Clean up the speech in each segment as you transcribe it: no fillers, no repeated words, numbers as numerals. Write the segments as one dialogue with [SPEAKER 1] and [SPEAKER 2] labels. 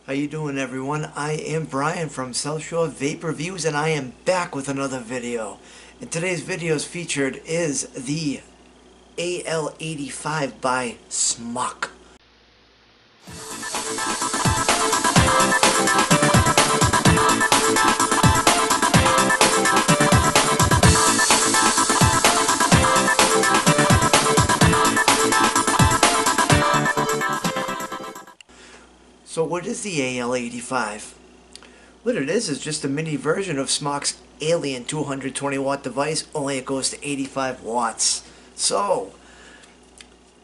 [SPEAKER 1] How you doing, everyone? I am Brian from South Shore Vapereviews, and I am back with another video. And today's video's featured is the AL85 by Smok. So what is the AL85? What it is just a mini version of Smok's Alien 220 watt device, only it goes to 85 watts. So,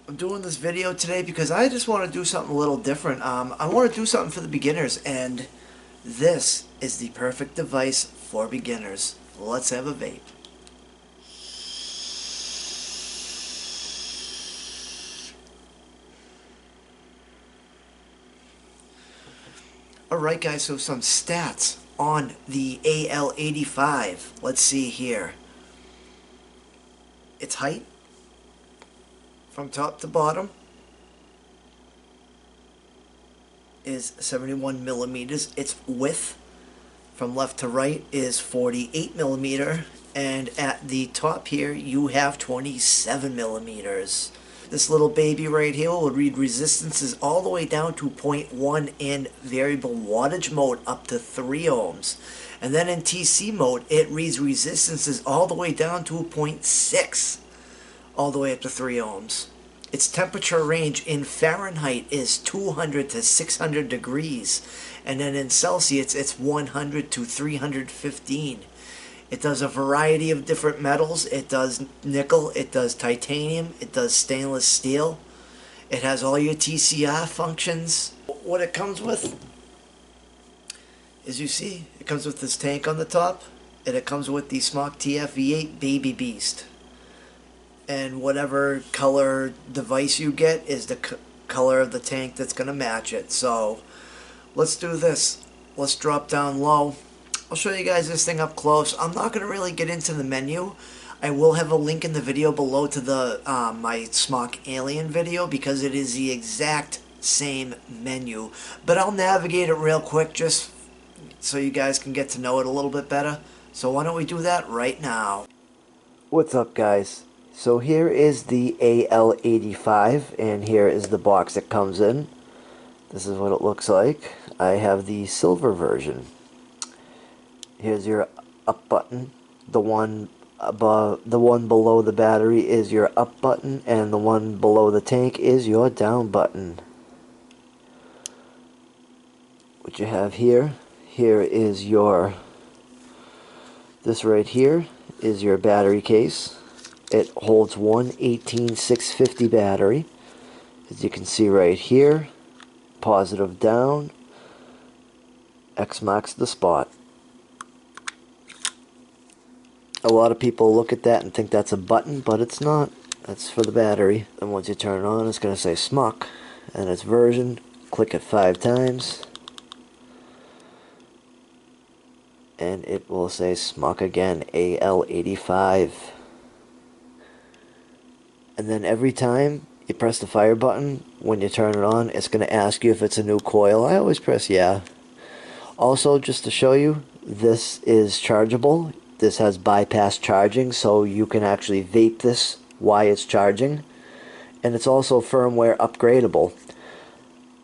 [SPEAKER 1] I'm doing this video today because I just want to do something a little different. I want to do something for the beginners, and this is the perfect device for beginners. Let's have a vape. Alright guys, so some stats on the AL85. Let's see here. Its height from top to bottom is 71 millimeters. Its width from left to right is 48 millimeter, and at the top here you have 27 millimeters. This little baby right here will read resistances all the way down to 0.1 in variable wattage mode up to 3 ohms. And then in TC mode it reads resistances all the way down to 0.6 all the way up to 3 ohms. Its temperature range in Fahrenheit is 200 to 600 degrees, and then in Celsius it's 100 to 315. It does a variety of different metals. It does nickel, it does titanium, it does stainless steel. It has all your TCR functions. What it comes with, as you see, it comes with this tank on the top, and it comes with the Smok TF-V8 Baby Beast. And whatever color device you get is the color of the tank that's going to match it. So let's do this. Let's drop down low. I'll show you guys this thing up close. I'm not going to really get into the menu. I will have a link in the video below to the my Smok Alien video, because it is the exact same menu. But I'll navigate it real quick just so you guys can get to know it a little bit better. So why don't we do that right now? What's up, guys? So here is the AL85, and here is the box it comes in. This is what it looks like. I have the silver version. Here's your up button. The one below the battery is your up button, and the one below the tank is your down button. What you have here is your, this right here is your battery case. It holds one 18650 battery. As you can see right here, positive down, X marks the spot. A lot of people look at that and think that's a button, but it's not. That's for the battery. And once you turn it on, it's going to say Smok and its version. Click it 5 times, and it will say Smok again, AL85. And then every time you press the fire button, when you turn it on, it's going to ask you if it's a new coil. I always press yeah. Also, just to show you, this is chargeable. This has bypass charging, so you can actually vape this while it's charging. And it's also firmware upgradable.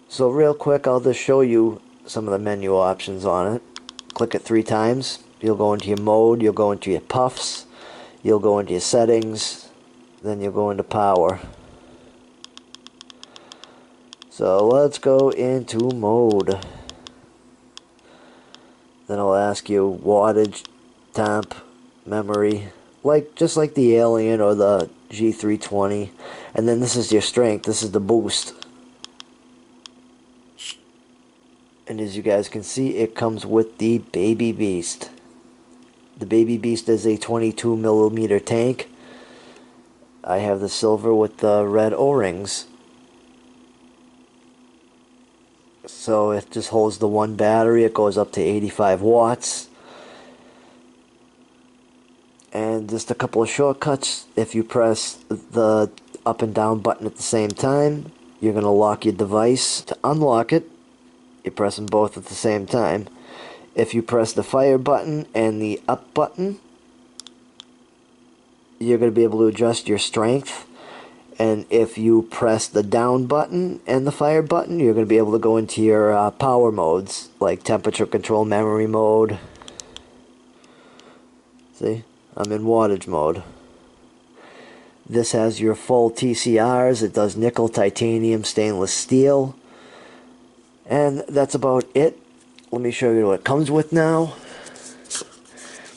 [SPEAKER 1] So real quick, I'll just show you some of the menu options on it. Click it 3 times. You'll go into your mode, you'll go into your puffs, you'll go into your settings, then you'll go into power. So let's go into mode. Then I'll ask you wattage, temp, memory, just like the Alien or the G320. And then this is your strength. This is the boost. And as you guys can see, it comes with the Baby Beast. The Baby Beast is a 22 millimeter tank. I have the silver with the red O-rings. So it just holds the one battery. It goes up to 85 watts. And just a couple of shortcuts. If you press the up and down button at the same time, you're going to lock your device. To unlock it, You press them both at the same time. If you press the fire button and the up button, you're going to be able to adjust your strength. And if you press the down button and the fire button, you're going to be able to go into your power modes, like temperature control, memory mode. See, I'm in wattage mode. This has your full TCRs. It does nickel, titanium, stainless steel. And that's about it. Let me show you what it comes with now.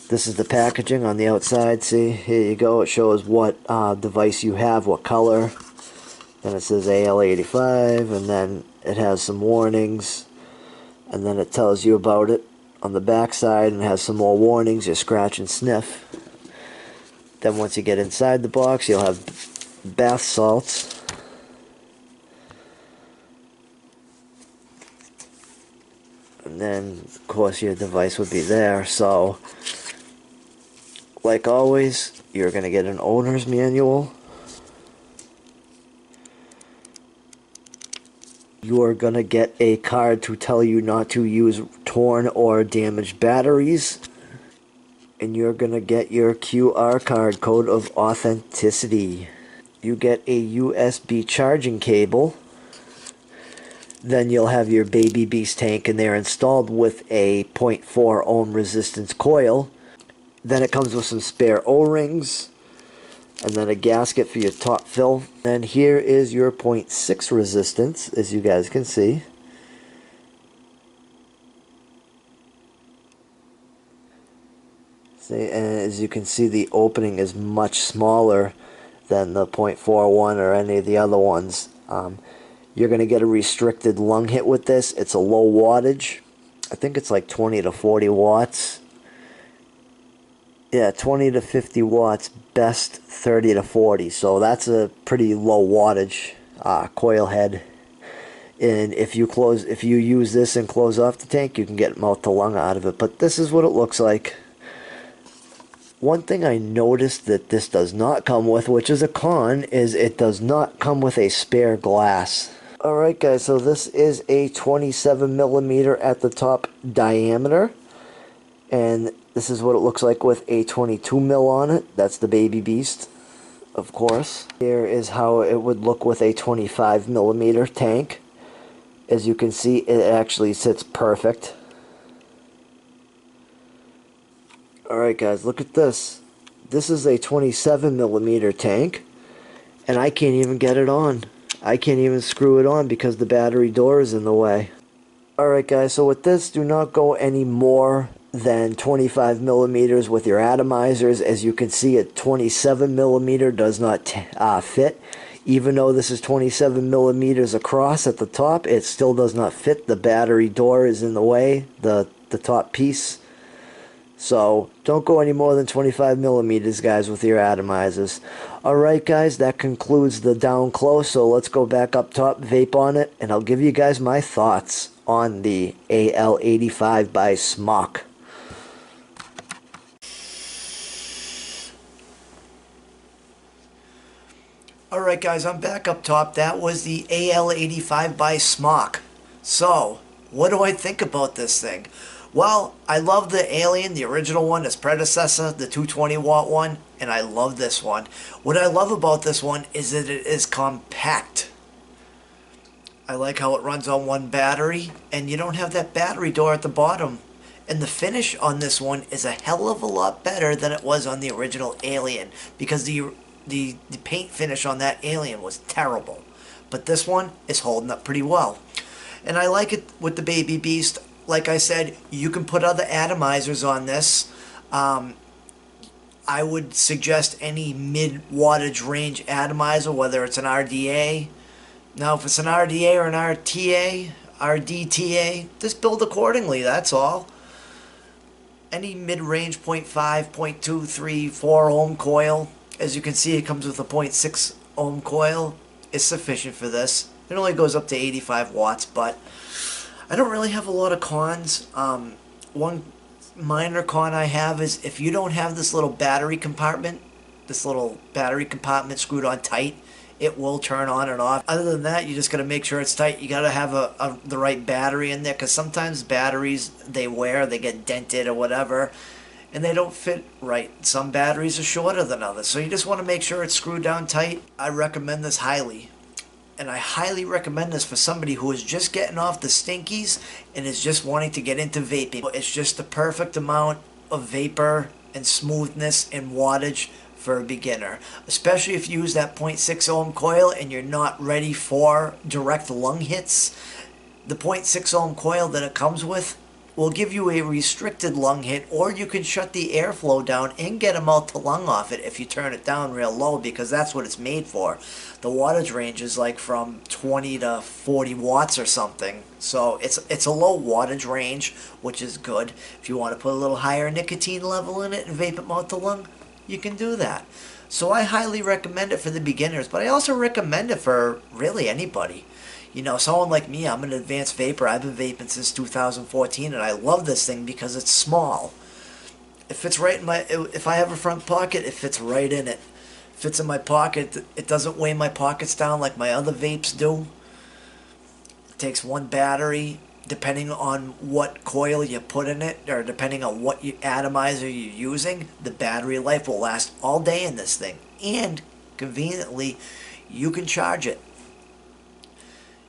[SPEAKER 1] This is the packaging on the outside. See, here you go. It shows what device you have, what color. Then it says AL85, and then it has some warnings. And then it tells you about it on the back side, and has some more warnings. You scratch and sniff. Then once you get inside the box, you'll have bath salts. And then, of course, your device would be there. So, like always, you're going to get an owner's manual. You are going to get a card to tell you not to use torn or damaged batteries. And you're going to get your QR code of authenticity. You get a USB charging cable. Then you'll have your Baby Beast tank in there installed with a 0.4 ohm resistance coil. Then it comes with some spare O-rings, and then a gasket for your top fill. And here is your 0.6 resistance, as you guys can see. See, and as you can see, the opening is much smaller than the 0.41 or any of the other ones. You're going to get a restricted lung hit with this. It's a low wattage. I think it's like 20 to 40 watts. Yeah, 20 to 50 watts, best 30 to 40. So that's a pretty low wattage coil head. And if you use this and close off the tank, you can get mouth to lung out of it. But this is what it looks like. One thing I noticed that this does not come with, which is a con, is it does not come with a spare glass. Alright guys, so this is a 27 millimeter at the top diameter. And this is what it looks like with a 22 mil on it. That's the Baby Beast, of course. Here is how it would look with a 25 millimeter tank. As you can see, it actually sits perfect. Alright guys, look at this. This is a 27 millimeter tank, and I can't even get it on. I can't even screw it on because the battery door is in the way. Alright guys, so with this, do not go any more than 25 millimeters with your atomizers. As you can see, a 27 millimeter does not fit. Even though this is 27 millimeters across at the top, it still does not fit. The battery door is in the way, the top piece. So don't go any more than 25 millimeters, guys, with your atomizers. Alright guys, that concludes the down close. So let's go back up top, vape on it, and I'll give you guys my thoughts on the AL85 by Smok. Alright guys, I'm back up top. That was the AL85 by Smok. So, what do I think about this thing? Well, I love the Alien, the original one, its predecessor, the 220 watt one, and I love this one. What I love about this one is that it is compact. I like how it runs on one battery, and you don't have that battery door at the bottom. And the finish on this one is a hell of a lot better than it was on the original Alien, because the paint finish on that Alien was terrible. But this one is holding up pretty well. And I like it with the Baby Beast. Like I said, you can put other atomizers on this. I would suggest any mid-wattage range atomizer, whether it's an RDA. Now, if it's an RDA or an RDTA, just build accordingly, that's all. Any mid-range 0.5, 0.2, 3, 4 ohm coil, as you can see, it comes with a 0.6 ohm coil, is sufficient for this. It only goes up to 85 watts, but I don't really have a lot of cons. One minor con I have is if you don't have this little battery compartment screwed on tight, it will turn on and off. Other than that, you just got to make sure it's tight. You got to have the right battery in there, because sometimes batteries they get dented or whatever, and they don't fit right. Some batteries are shorter than others, so you just want to make sure it's screwed down tight. I recommend this highly. And I highly recommend this for somebody who is just getting off the stinkies and is just wanting to get into vaping. It's just the perfect amount of vapor and smoothness and wattage for a beginner, especially if you use that 0.6 ohm coil and you're not ready for direct lung hits. The 0.6 ohm coil that it comes with will give you a restricted lung hit, or you can shut the airflow down and get a mouth to lung off it if you turn it down real low, because that's what it's made for. The wattage range is like from 20 to 40 watts or something, so it's a low wattage range, which is good. If you want to put a little higher nicotine level in it and vape it mouth to lung, you can do that. So I highly recommend it for the beginners, but I also recommend it for really anybody. You know, someone like me, I'm an advanced vapor. I've been vaping since 2014, and I love this thing because it's small. It fits right in my, if I have a front pocket, it fits right in it. Fits in my pocket. It doesn't weigh my pockets down like my other vapes do. It takes one battery, depending on what coil you put in it, or depending on what atomizer you're using, the battery life will last all day in this thing. And, conveniently, you can charge it.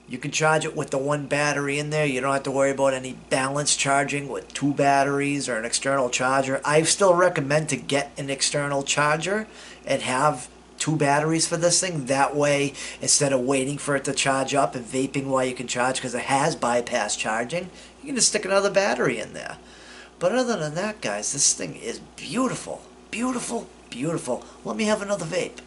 [SPEAKER 1] You can charge it with the one battery in there. You don't have to worry about any balance charging with two batteries or an external charger. I still recommend to get an external charger and have two batteries for this thing. That way, instead of waiting for it to charge up and vaping while you can charge, because it has bypass charging, you can just stick another battery in there. But other than that, guys, this thing is beautiful. Beautiful, beautiful. Let me have another vape.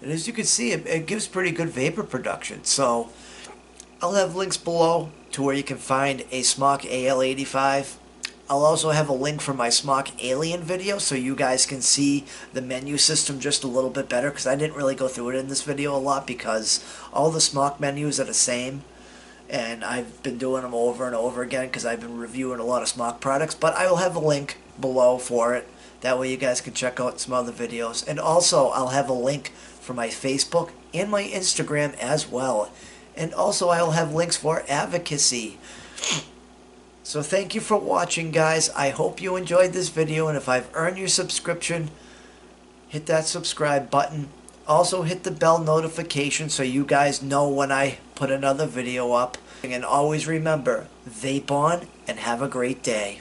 [SPEAKER 1] And as you can see, it gives pretty good vapor production. So I'll have links below to where you can find a Smok AL85. I'll also have a link for my Smok Alien video so you guys can see the menu system just a little bit better, because I didn't really go through it in this video a lot because all the Smok menus are the same. And I've been doing them over and over again because I've been reviewing a lot of Smok products. But I will have a link below for it. That way you guys can check out some other videos. And also I'll have a link for my Facebook and my Instagram as well. And also I'll have links for Advocacy. So thank you for watching, guys. I hope you enjoyed this video, and if I've earned your subscription, hit that subscribe button. Also hit the bell notification so you guys know when I put another video up. And always remember, vape on and have a great day.